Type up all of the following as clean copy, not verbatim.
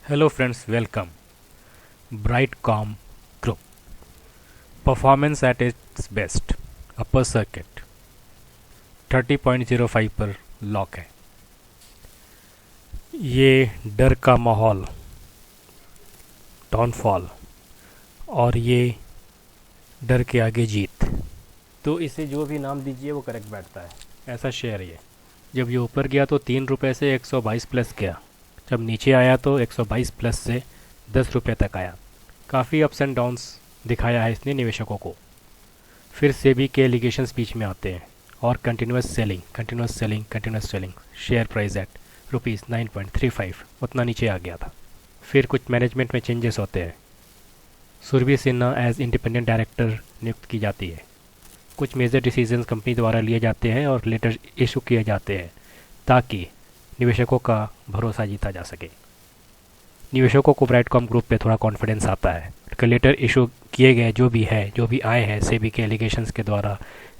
Hello friends, welcome. Brightcom Group. Performance at its best. Upper circuit 30.05 पर lock है। ये डर का माहौल, डाउनफॉल और ये डर के आगे जीत, तो इसे जो भी नाम दीजिए वो करेक्ट बैठता है। ऐसा शेयर ये जब ये ऊपर गया तो 3 रुपये से 122 प्लस गया, जब नीचे आया तो 122 प्लस से 10 रुपये तक आया। काफ़ी अप्स एंड डाउन्स दिखाया है इसने निवेशकों को। फिर सेबी के एलिगेशंस बीच में आते हैं और continuous selling, share price at ₹9.35 उतना नीचे आ गया था। फिर कुछ मैनेजमेंट में चेंजेस होते हैं। Surabhi Sinha as independent director नियुक्त की जाती है। कुछ मेजर डिसीजंस कंपनी द्वारा लिए जाते हैं और लेटर इशू किए जाते हैं ताकि निवेशकों का भरोसा जीता जा सके। निवेशकों को ब्राइटकॉम ग्रुप पे थोड़ा कॉन्फिडेंस आता है कि लेटर इशू किए गए जो भी आए हैं सेबी के एलिगेशंस के द्वारा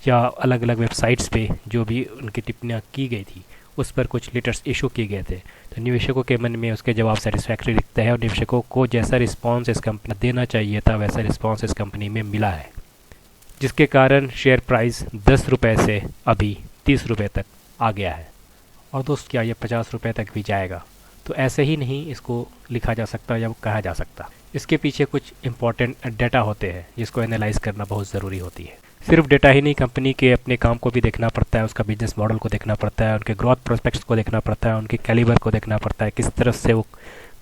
या अलग अलग वेबसाइट्स पे जो भी उनकी टिप्पणियाँ की गई थी उस पर कुछ लेटर्स इशू किए गए थे, तो निवेशकों के मन में उसके जवाब सेटिस्फैक्ट्री दिखता है और निवेशकों को जैसा रिस्पॉन्स इस कंपनी देना चाहिए था वैसा रिस्पॉन्स इस कंपनी में मिला है, जिसके कारण शेयर प्राइस 10 रुपये से अभी 30 रुपये तक आ गया है। और दोस्त क्या ये 50 रुपये तक भी जाएगा? तो ऐसे ही नहीं इसको लिखा जा सकता या कहा जा सकता। इसके पीछे कुछ इंपॉर्टेंट डेटा होते हैं जिसको एनालाइज करना बहुत ज़रूरी होती है। सिर्फ डेटा ही नहीं, कंपनी के अपने काम को भी देखना पड़ता है, उसका बिजनेस मॉडल को देखना पड़ता है, उनके ग्रोथ प्रोस्पेक्ट्स को देखना पड़ता है, उनके कैलिबर को देखना पड़ता है, किस तरफ से वो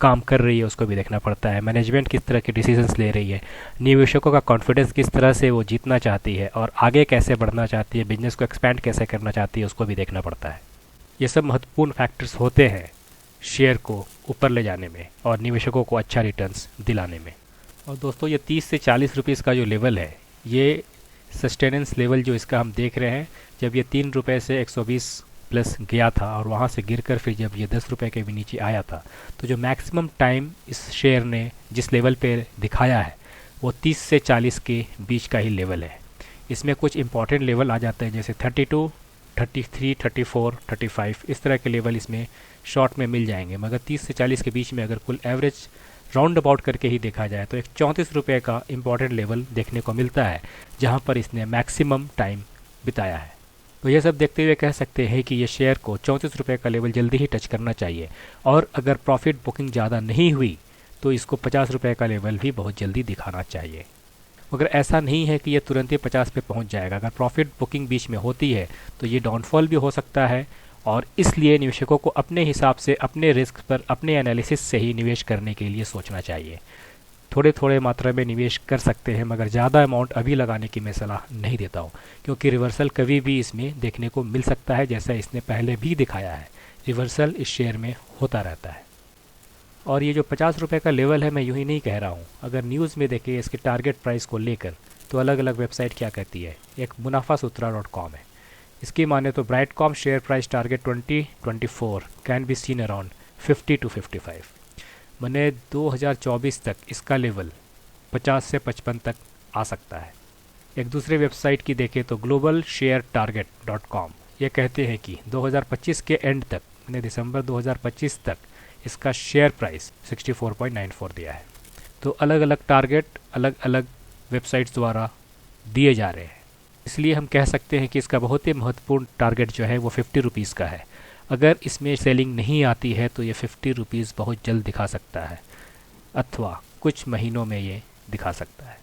काम कर रही है उसको भी देखना पड़ता है, मैनेजमेंट किस तरह के डिसीजंस ले रही है, निवेशकों का कॉन्फिडेंस किस तरह से वो जीतना चाहती है और आगे कैसे बढ़ना चाहती है, बिजनेस को एक्सपैंड कैसे करना चाहती है, उसको भी देखना पड़ता है। ये सब महत्वपूर्ण फैक्टर्स होते हैं शेयर को ऊपर ले जाने में और निवेशकों को अच्छा रिटर्न्स दिलाने में। और दोस्तों ये 30 से 40 रुपीज़ का जो लेवल है, ये सस्टेनेंस लेवल जो इसका हम देख रहे हैं, जब ये 3 रुपये से 120 प्लस गया था और वहाँ से गिरकर फिर जब ये 10 रुपये के भी नीचे आया था, तो जो मैक्सिमम टाइम इस शेयर ने जिस लेवल पे दिखाया है वो 30 से 40 के बीच का ही लेवल है। इसमें कुछ इंपॉर्टेंट लेवल आ जाते हैं जैसे 32, 33, 34, 35, इस तरह के लेवल इसमें शॉर्ट में मिल जाएंगे, मगर 30 से 40 के बीच में अगर कुल एवरेज राउंड अबाउट करके ही देखा जाए तो एक 34 रुपये का इम्पॉर्टेंट लेवल देखने को मिलता है जहां पर इसने मैक्सिमम टाइम बिताया है। तो ये सब देखते हुए कह सकते हैं कि ये शेयर को 34 रुपये का लेवल जल्दी ही टच करना चाहिए और अगर प्रॉफिट बुकिंग ज़्यादा नहीं हुई तो इसको 50 रुपये का लेवल भी बहुत जल्दी दिखाना चाहिए। मगर ऐसा नहीं है कि ये तुरंत ही 50 पे पहुंच जाएगा। अगर प्रॉफिट बुकिंग बीच में होती है तो ये डाउनफॉल भी हो सकता है और इसलिए निवेशकों को अपने हिसाब से अपने रिस्क पर अपने एनालिसिस से ही निवेश करने के लिए सोचना चाहिए। थोड़े थोड़े मात्रा में निवेश कर सकते हैं मगर ज़्यादा अमाउंट अभी लगाने की मैं सलाह नहीं देता हूँ, क्योंकि रिवर्सल कभी भी इसमें देखने को मिल सकता है, जैसा इसने पहले भी दिखाया है। रिवर्सल इस शेयर में होता रहता है। और ये जो 50 रुपये का लेवल है मैं यूँ ही नहीं कह रहा हूँ। अगर न्यूज़ में देखें इसके टारगेट प्राइस को लेकर तो अलग अलग वेबसाइट क्या कहती है। एक मुनाफासूत्रा.com है, इसकी माने तो Brightcom share price target 2024 can be seen around 50 to 55, मने 2024 तक इसका लेवल 50 से 55 तक आ सकता है। एक दूसरे वेबसाइट की देखें तो ग्लोबल शेयर टारगेट.com ये कहते हैं कि 2025 के एंड तक, मैंने दिसंबर 2025 तक इसका शेयर प्राइस 64.94 दिया है। तो अलग अलग टारगेट अलग अलग वेबसाइट्स द्वारा दिए जा रहे हैं, इसलिए हम कह सकते हैं कि इसका बहुत ही महत्वपूर्ण टारगेट जो है वो 50 रुपीज़ का है। अगर इसमें सेलिंग नहीं आती है तो ये 50 रुपीज़ बहुत जल्द दिखा सकता है अथवा कुछ महीनों में ये दिखा सकता है।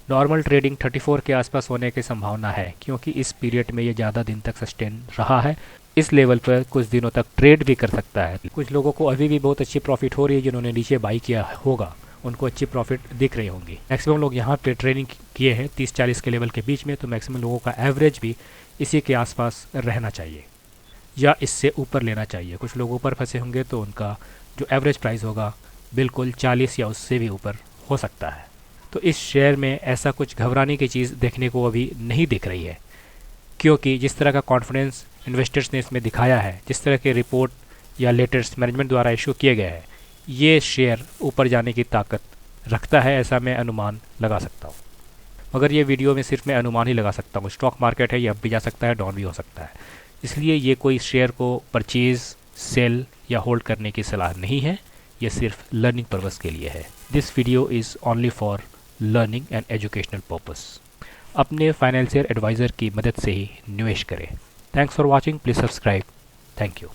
नॉर्मल ट्रेडिंग 34 के आसपास होने की संभावना है, क्योंकि इस पीरियड में ये ज़्यादा दिन तक सस्टेन रहा है। इस लेवल पर कुछ दिनों तक ट्रेड भी कर सकता है। कुछ लोगों को अभी भी बहुत अच्छी प्रॉफिट हो रही है, जिन्होंने नीचे बाई किया होगा उनको अच्छी प्रॉफिट दिख रही होंगी। मैक्सिमम लोग यहाँ पे ट्रेडिंग किए हैं 30-40 के लेवल के बीच में, तो मैक्सिमम लोगों का एवरेज भी इसी के आसपास रहना चाहिए या इससे ऊपर लेना चाहिए। कुछ लोग ऊपर फंसे होंगे तो उनका जो एवरेज प्राइस होगा बिल्कुल 40 या उससे भी ऊपर हो सकता है। तो इस शेयर में ऐसा कुछ घबराने की चीज़ देखने को अभी नहीं दिख रही है, क्योंकि जिस तरह का कॉन्फिडेंस इन्वेस्टर्स ने इसमें दिखाया है, जिस तरह के रिपोर्ट या लेटर्स मैनेजमेंट द्वारा इशू किए गए हैं, ये शेयर ऊपर जाने की ताकत रखता है, ऐसा मैं अनुमान लगा सकता हूँ। मगर ये वीडियो में सिर्फ मैं अनुमान ही लगा सकता हूँ। स्टॉक मार्केट है, ये अप भी जा सकता है, डाउन भी हो सकता है, इसलिए ये कोई शेयर को परचेज़, सेल या होल्ड करने की सलाह नहीं है। ये सिर्फ लर्निंग पर्पज़ के लिए है। This video is only for learning and educational purpose. अपने फाइनेंशियल एडवाइज़र की मदद से ही निवेश करें। Thanks for watching, please subscribe. Thank you.